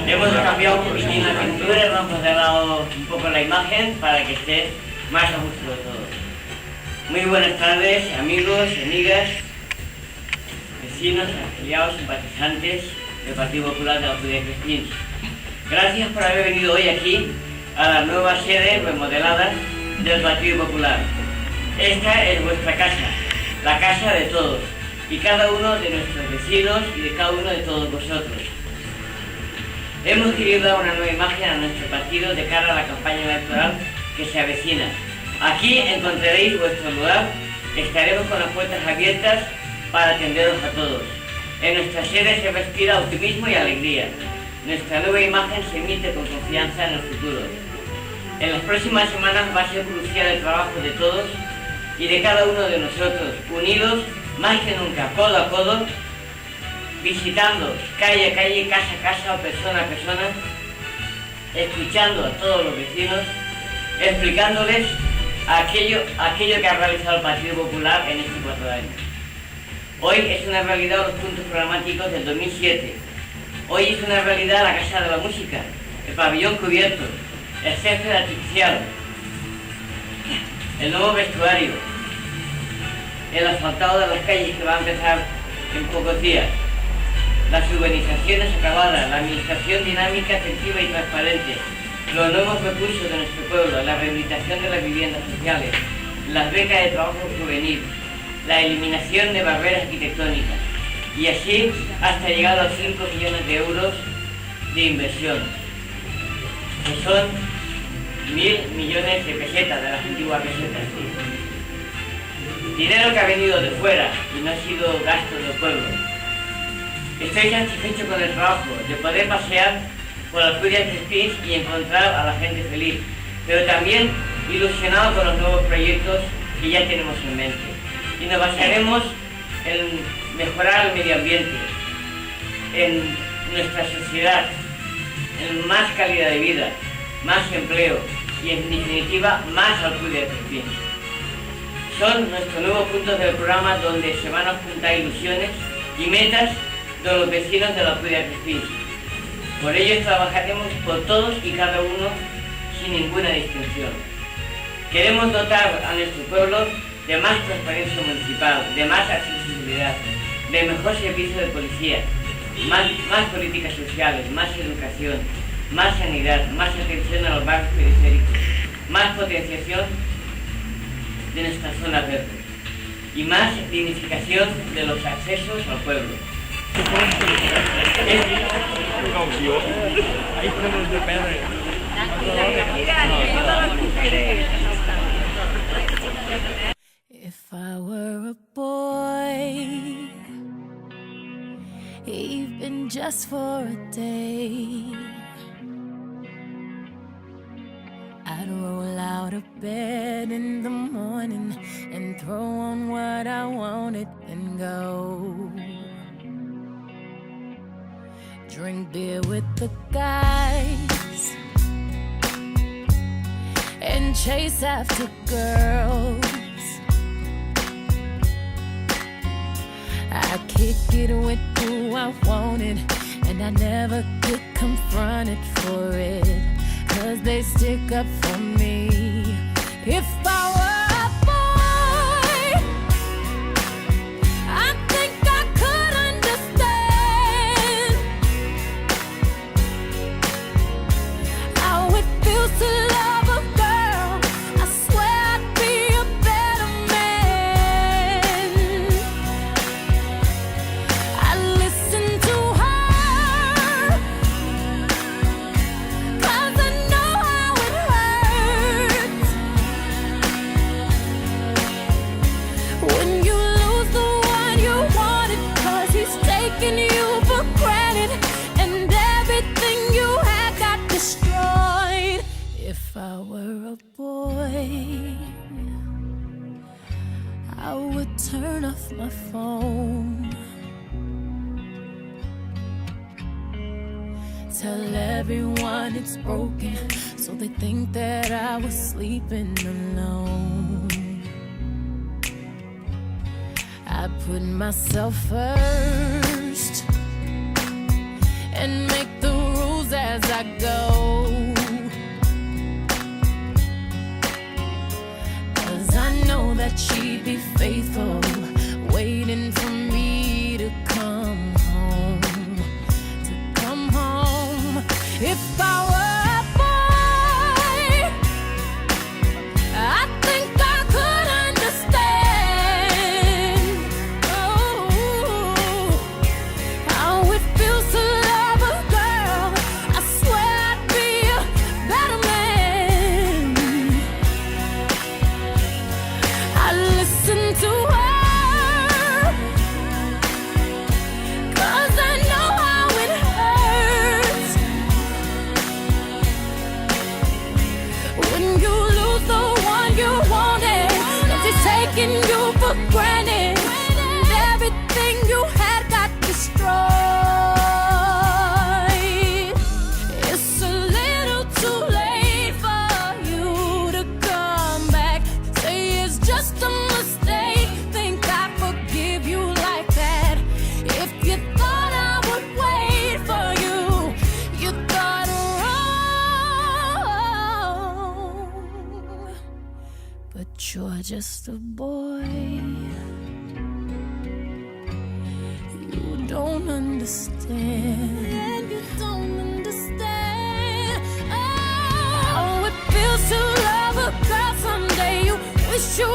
Hemos cambiado un poquitín la pintura, hemos modelado un poco la imagen para que esté más a gusto de todos. Muy buenas tardes, amigos, amigas, vecinos, afiliados, simpatizantes del Partido Popular de la Ciudad de Crespins. Gracias por haber venido hoy aquí a las nuevas sedes remodeladas del Partido Popular. Esta es vuestra casa, la casa de todos, y cada uno de nuestros vecinos y de cada uno de todos vosotros. Hemos querido dar una nueva imagen a nuestro partido de cara a la campaña electoral que se avecina. Aquí encontraréis vuestro lugar, estaremos con las puertas abiertas para atenderos a todos. En nuestra sede se respira optimismo y alegría. Nuestra nueva imagen se emite con confianza en el futuro. En las próximas semanas va a ser crucial el trabajo de todos y de cada uno de nosotros, unidos más que nunca, codo a codo, visitando calle a calle, casa a casa o persona a persona, escuchando a todos los vecinos, explicándoles aquello que ha realizado el Partido Popular en estos 4 años. Hoy es una realidad los puntos programáticos del 2007. Hoy es una realidad la Casa de la Música, el pabellón cubierto, el césped artificial, el nuevo vestuario, el asfaltado de las calles que va a empezar en pocos días, las urbanizaciones acabadas, la administración dinámica, efectiva y transparente, los nuevos recursos de nuestro pueblo, la rehabilitación de las viviendas sociales, las becas de trabajo juvenil, la eliminación de barreras arquitectónicas y así hasta llegar a los 5 millones de euros de inversión, que son 1.000 millones de pesetas, de las antiguas pesetas. Dinero que ha venido de fuera y no ha sido gasto del pueblo. Estoy satisfecho con el trabajo de poder pasear por las Alcúdias de Crespins y encontrar a la gente feliz, pero también ilusionado con los nuevos proyectos que ya tenemos en mente. Y nos basaremos en mejorar el medio ambiente, en nuestra sociedad, en más calidad de vida, más empleo y en definitiva más Alcúdias de Crespins. Son nuestros nuevos puntos del programa donde se van a juntar ilusiones y metas de los vecinos de la Alcúdias de Crespins. Por ello trabajaremos por todos y cada uno sin ninguna distinción. Queremos dotar a nuestro pueblo de más transparencia municipal, de más accesibilidad, de mejor servicio de policía, más políticas sociales, más educación, más sanidad, más atención a los barrios periféricos, más potenciación de nuestras zonas verdes y más dignificación de los accesos al pueblo. If I were a boy, even just for a day, I'd roll out of bed bed in the morning and throw on what I wanted and go. Drink beer with the guys and chase after girls. I kick it with who I wanted, and I never get confronted for it, 'cause they stick up for me. If I were a boy, I think I could understand how it feels to love a girl. I swear I'd be a better man. I listen to her, 'cause I know how it hurts when you lose the one you wanted, 'cause he's taking you for granted and everything you had got destroyed. If I were a boy, I would turn off my phone, tell everyone it's broken, so they think that I was sleeping alone. I put myself first and make the rules as I go, 'cause I know that she'd be faithful, waiting for me to come home, to come home. If I were a boy, I think I could understand, oh, how it feels to love a girl. I swear I'd be a better man. I listen to her, 'cause I know how it hurts when you lose the one you wanted, 'cause he's taking you for granted and everything you had got destroyed. It's a little too late for you to come back, say it's just a mistake, think I forgive you like that. If you thought I would wait for you, you thought wrong. But you're just a boy, you don't understand. You don't understand how it feels to love a girl someday you wish you